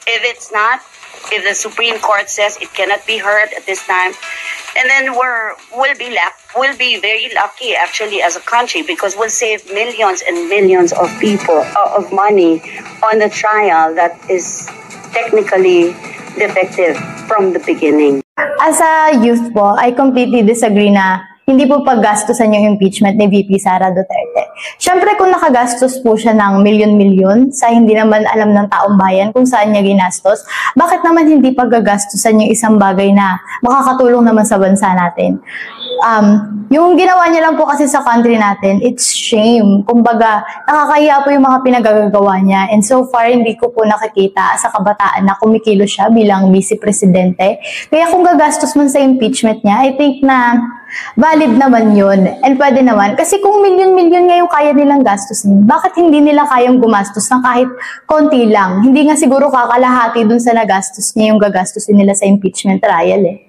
If it's not, if the Supreme Court says it cannot be heard at this time, and then we'll be very lucky actually as a country, because we'll save millions and millions of people of money on the trial that is technically defective from the beginning. As a youth po, I completely disagree na hindi po paggastusan yung impeachment ni VP Sara Duterte. Siyempre kung nakagastos po siya ng milyon-milyon sa hindi naman alam ng taong bayan kung saan niya ginastos, bakit naman hindi paggagastusan yung isang bagay na makakatulong naman sa bansa natin? Yung ginawa niya lang po kasi sa country natin, it's shame. Kumbaga, nakakahiya po yung mga pinagagawa niya. And so far, hindi ko po nakikita sa kabataan na kumikilo siya bilang vice presidente. Kaya kung gagastos man sa impeachment niya, I think na valid naman yun. And pwede naman. Kasi kung milyon-milyon nga yung kaya nilang gastusin, bakit hindi nila kayang gumastos ng kahit konti lang? Hindi nga siguro kakalahati dun sa nagastos niya yung gagastusin nila sa impeachment trial eh.